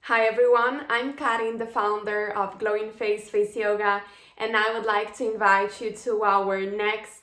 Hi everyone, I'm Karin, the founder of Glowinface Face Yoga, and I would like to invite you to our next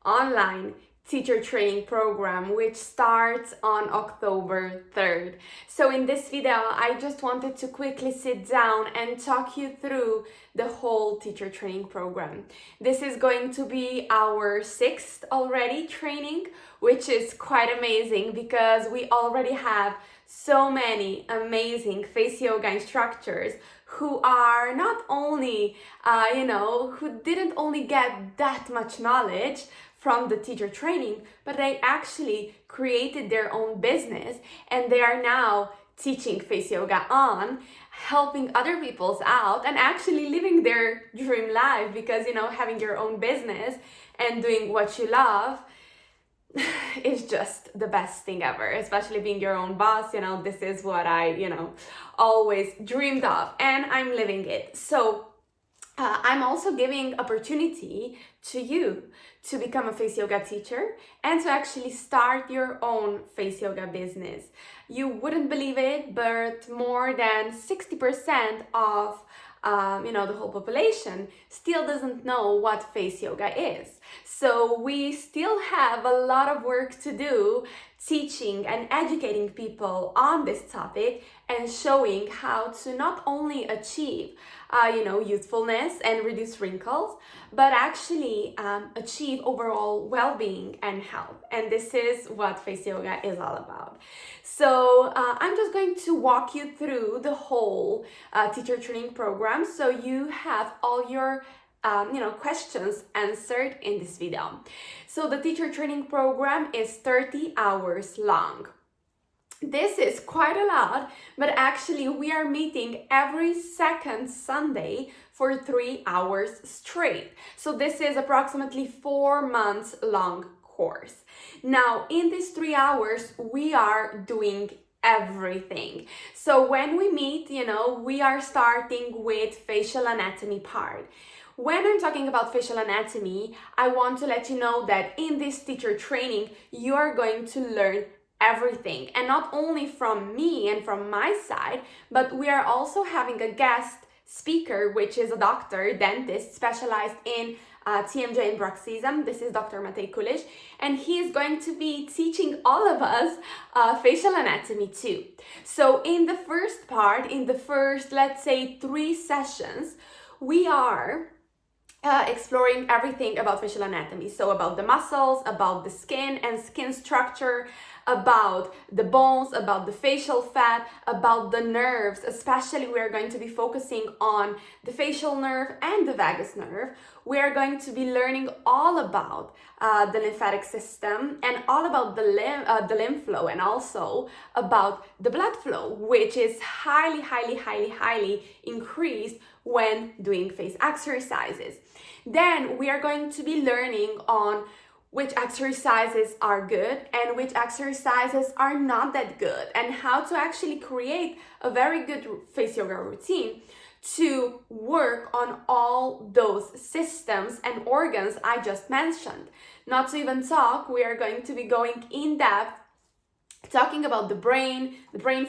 online teacher training program, which starts on October 3rd. So in this video, I just wanted to quickly sit down and talk you through the whole teacher training program. This is going to be our 6th already training, which is quite amazing because we already have so many amazing face yoga instructors who are not only, who didn't only get that much knowledge from the teacher training, but they actually created their own business and they are now teaching face yoga on, helping other people's out and actually living their dream life because, having your own business and doing what you love is just the best thing ever, especially being your own boss. This is what I, always dreamed of and I'm living it. So I'm also giving opportunity to you to become a face yoga teacher and to actually start your own face yoga business. You wouldn't believe it, but more than 60% of the whole population still doesn't know what face yoga is. So we still have a lot of work to do teaching and educating people on this topic and showing how to not only achieve youthfulness and reduce wrinkles, but actually achieve overall well-being and health. And this is what face yoga is all about. So I'm just going to walk you through the whole teacher training program so you have all your questions answered in this video. So the teacher training program is 30 hours long. This is quite a lot, but actually we are meeting every second Sunday for 3 hours straight. So this is approximately 4 months long course. Now, in these 3 hours, we are doing everything. So when we meet, we are starting with facial anatomy part. When I'm talking about facial anatomy, I want to let you know that in this teacher training, you are going to learn everything, and not only from me and from my side, but we are also having a guest speaker, which is a doctor, dentist, specialized in TMJ and Bruxism. This is Dr. Matej Kuliš, and he is going to be teaching all of us facial anatomy too. So in the first part, in the first, let's say 3 sessions, we are exploring everything about facial anatomy. So about the muscles, about the skin and skin structure, about the bones, about the facial fat, about the nerves. Especially we are going to be focusing on the facial nerve and the vagus nerve. We are going to be learning all about the lymphatic system and all about the lymph flow, and also about the blood flow, which is highly increased when doing face exercises. Then we are going to be learning on which exercises are good and which exercises are not that good, and how to actually create a very good face yoga routine to work on all those systems and organs I just mentioned. Not to even talk, we are going to be going in depth talking about the brain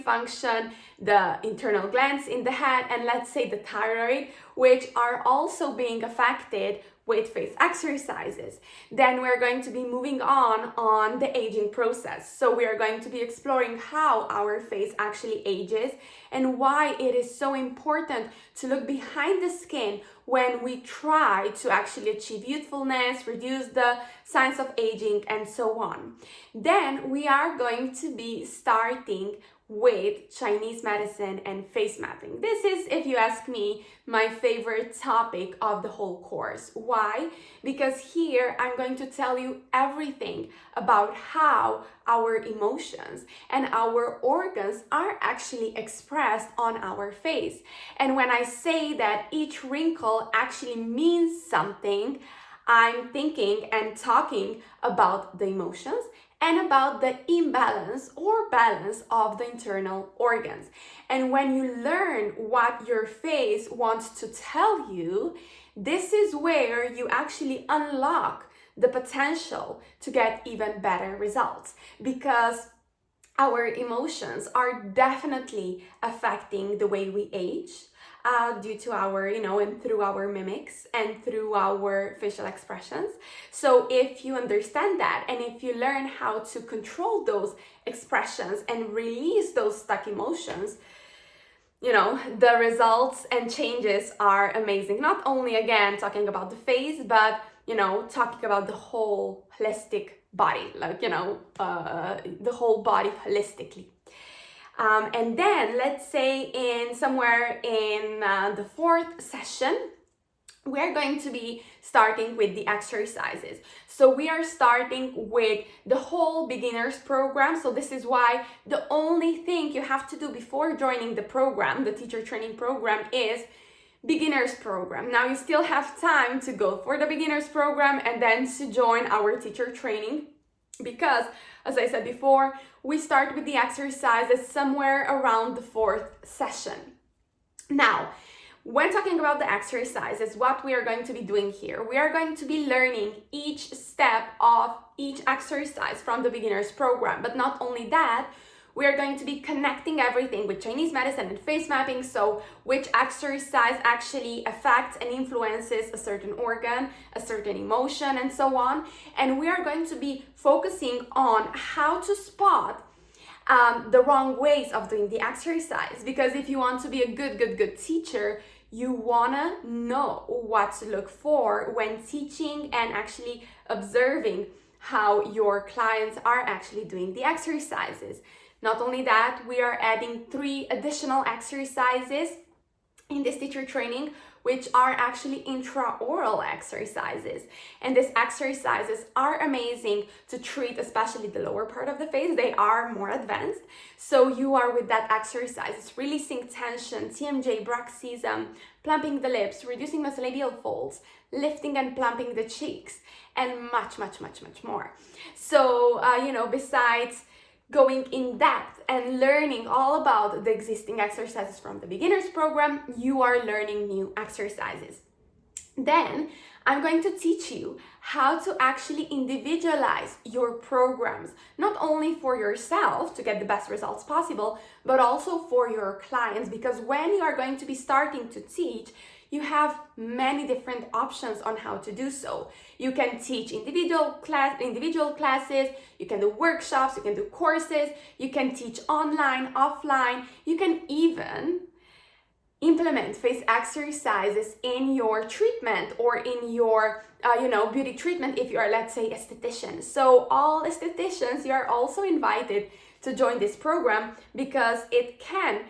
function, the internal glands in the head, and let's say the thyroid, which are also being affected with face exercises. Then we're going to be moving on the aging process. So we are going to be exploring how our face actually ages and why it is so important to look behind the skin when we try to actually achieve youthfulness, reduce the signs of aging, and so on. Then we are going to be starting with Chinese medicine and face mapping. This is, if you ask me, my favorite topic of the whole course. Why? Because here I'm going to tell you everything about how our emotions and our organs are actually expressed on our face. And when I say that each wrinkle actually means something, I'm thinking and talking about the emotions and about the imbalance or balance of the internal organs. And when you learn what your face wants to tell you, this is where you actually unlock the potential to get even better results. Because our emotions are definitely affecting the way we age, due to our, and through our mimics and through our facial expressions. So if you understand that, and if you learn how to control those expressions and release those stuck emotions, the results and changes are amazing. Not only, again, talking about the face, but, talking about the whole holistic body, the whole body holistically. And then let's say somewhere in the fourth session, we're going to be starting with the exercises. So we are starting with the whole beginners program. So this is why the only thing you have to do before joining the program, the teacher training program, is beginners program. Now you still have time to go for the beginners program and then to join our teacher training, because as I said before, we start with the exercises somewhere around the fourth session. Now, when talking about the exercises, what we are going to be doing here, we are going to be learning each step of each exercise from the beginners program. But not only that, we are going to be connecting everything with Chinese medicine and face mapping. So which exercise actually affects and influences a certain organ, a certain emotion, and so on. And we are going to be focusing on how to spot the wrong ways of doing the exercise. Because if you want to be a good teacher, you wanna know what to look for when teaching and actually observing how your clients are actually doing the exercises. Not only that, we are adding 3 additional exercises in this teacher training, which are actually intraoral exercises. And these exercises are amazing to treat especially the lower part of the face. They are more advanced. So you are with that exercise, releasing tension, TMJ, Bruxism, plumping the lips, reducing nasolabial folds, lifting and plumping the cheeks, and much more. So, besides going in depth and learning all about the existing exercises from the beginners program, you are learning new exercises. Then I'm going to teach you how to actually individualize your programs, not only for yourself to get the best results possible, but also for your clients. Because when you are going to be starting to teach, you have many different options on how to do so. You can teach individual classes, you can do workshops, you can do courses, you can teach online, offline, you can even implement face exercises in your treatment or in your beauty treatment if you are, let's say, esthetician. So all estheticians, you are also invited to join this program because it can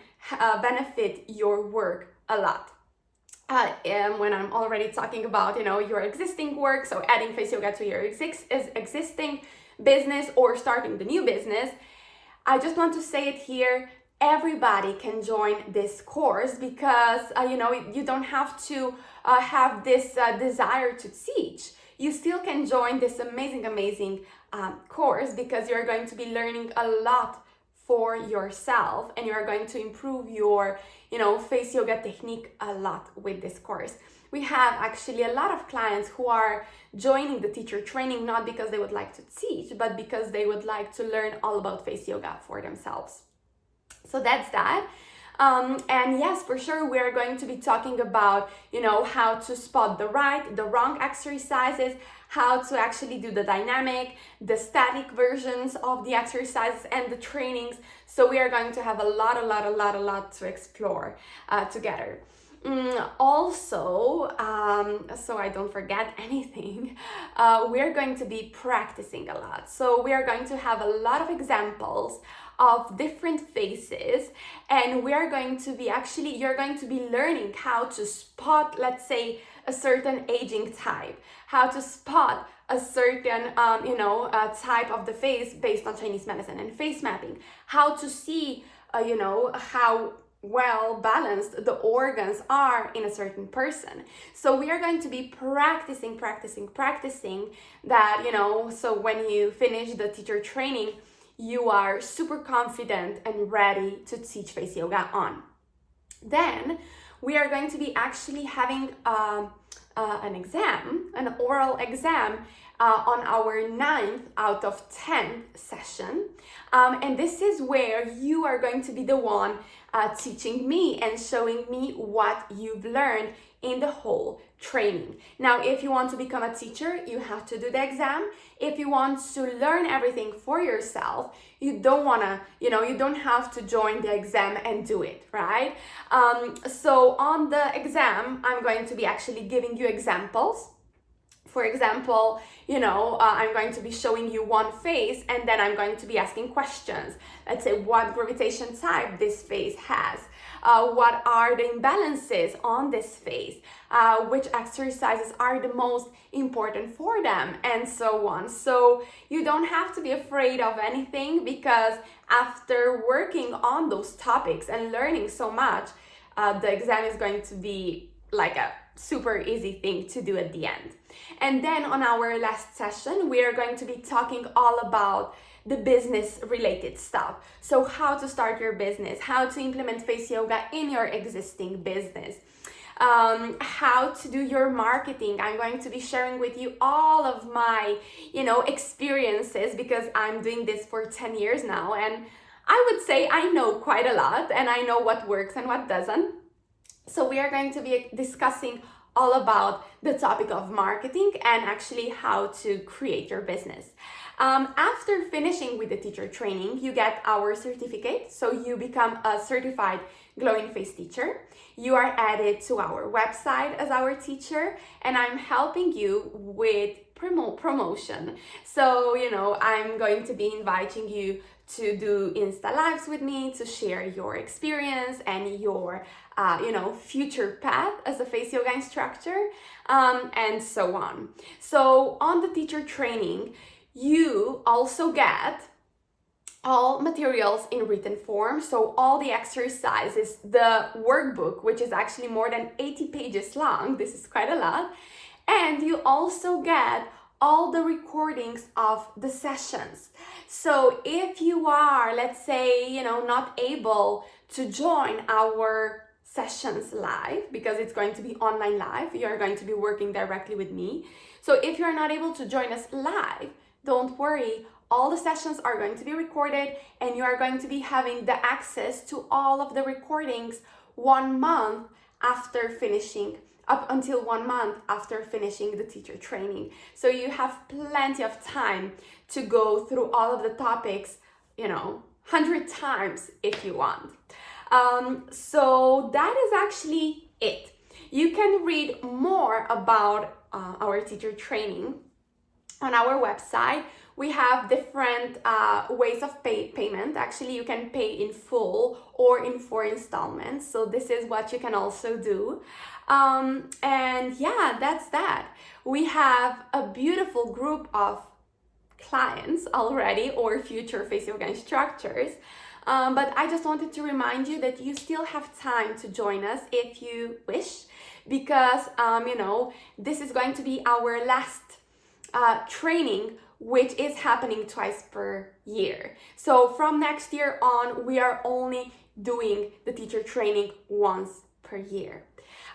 benefit your work a lot. When I'm already talking about, your existing work, so adding face yoga to your existing business or starting the new business, I just want to say it here, everybody can join this course because, you don't have to have this desire to teach. You still can join this amazing course because you're going to be learning a lot for yourself, and you're going to improve your face yoga technique a lot with this course. We have actually a lot of clients who are joining the teacher training not because they would like to teach, but because they would like to learn all about face yoga for themselves. So that's that. And yes, for sure, we are going to be talking about, how to spot the right, the wrong exercises, how to actually do the dynamic, the static versions of the exercises and the trainings. So we are going to have a lot to explore together. Also, so I don't forget anything, we're going to be practicing a lot. So we are going to have a lot of examples of different faces, and we are going to be you're going to be learning how to spot, let's say, a certain aging type, how to spot a certain type of the face based on Chinese medicine and face mapping, how to see how well balanced the organs are in a certain person. So we are going to be practicing that, so when you finish the teacher training, you are super confident and ready to teach face yoga on. Then we are going to be actually having an exam, an oral exam, on our 9th out of 10th session. And this is where you are going to be the one teaching me and showing me what you've learned in the whole training. Now, if you want to become a teacher, you have to do the exam. If you want to learn everything for yourself, you don't have to join the exam and do it, right? So on the exam, I'm going to be actually giving you examples. For example, I'm going to be showing you one face, and then I'm going to be asking questions. Let's say what gravitation type this face has. What are the imbalances on this face? Which exercises are the most important for them, and so on. So you don't have to be afraid of anything, because after working on those topics and learning so much, the exam is going to be like a super easy thing to do at the end. And then on our last session, we are going to be talking all about the business related stuff. So how to start your business, how to implement face yoga in your existing business, how to do your marketing. I'm going to be sharing with you all of my, experiences, because I'm doing this for 10 years now. And I would say I know quite a lot, and I know what works and what doesn't. So we are going to be discussing all about the topic of marketing and actually how to create your business. After finishing with the teacher training, you get our certificate. So you become a certified Glowinface teacher. You are added to our website as our teacher, and I'm helping you with promotion. So, I'm going to be inviting you to do Insta Lives with me, to share your experience and your, future path as a face yoga instructor, and so on. So on the teacher training, you also get all materials in written form. So all the exercises, the workbook, which is actually more than 80 pages long. This is quite a lot. And you also get all the recordings of the sessions. So if you are, let's say, not able to join our sessions live, because it's going to be online live, you're going to be working directly with me. So if you're not able to join us live, don't worry. All the sessions are going to be recorded, and you are going to be having the access to all of the recordings 1 month after finishing, up until 1 month after finishing the teacher training. So you have plenty of time to go through all of the topics, 100 times if you want. So that is actually it. You can read more about our teacher training on our website. We have different ways of payment. Actually, you can pay in full or in 4 installments. So this is what you can also do. And yeah, that's that. We have a beautiful group of clients already, or future face yoga instructors. But I just wanted to remind you that you still have time to join us if you wish, because, this is going to be our last training, which is happening twice per year. So from next year on, we are only doing the teacher training once per year.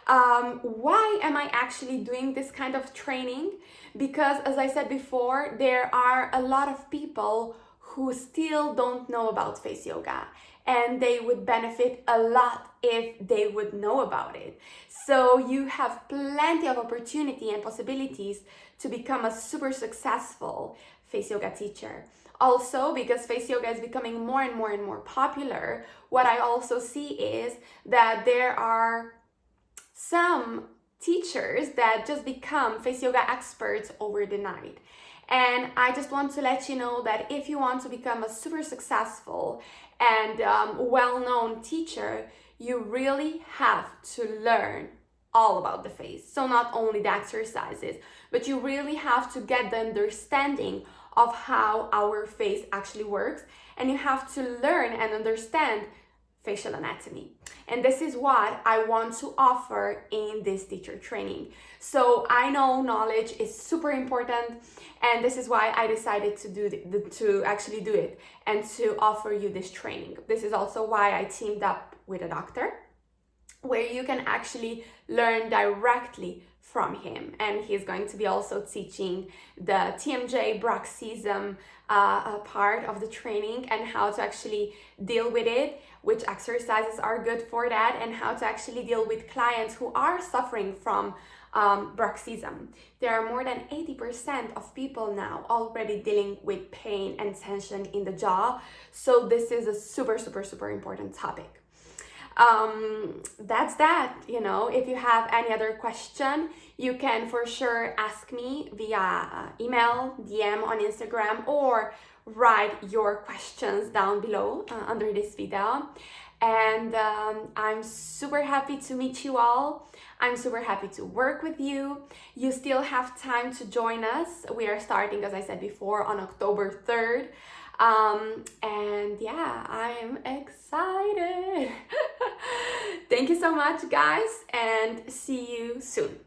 Why am I actually doing this kind of training? Because, as I said before, there are a lot of people who still don't know about face yoga, and they would benefit a lot if they would know about it. So you have plenty of opportunity and possibilities to become a super successful face yoga teacher. Also, because face yoga is becoming more and more and more popular, what I also see is that there are some teachers that just become face yoga experts over the night. And I just want to let you know that if you want to become a super successful and well-known teacher, you really have to learn all about the face. So not only the exercises, but you really have to get the understanding of how our face actually works, and you have to learn and understand facial anatomy. And this is what I want to offer in this teacher training. So I know knowledge is super important, and this is why I decided to actually do it and to offer you this training. This is also why I teamed up with a doctor, where you can actually learn directly from him. And he's going to be also teaching the TMJ Bruxism part of the training, and how to actually deal with it, which exercises are good for that, and how to actually deal with clients who are suffering from bruxism. There are more than 80% of people now already dealing with pain and tension in the jaw. So this is a super, super, super important topic. That's that. If you have any other question, you can for sure ask me via email, DM on Instagram, or write your questions down below under this video. And I'm super happy to meet you all. I'm super happy to work with you. You still have time to join us. We are starting, as I said before, on October 3rd. And yeah, I'm excited. Thank you so much, guys, and see you soon.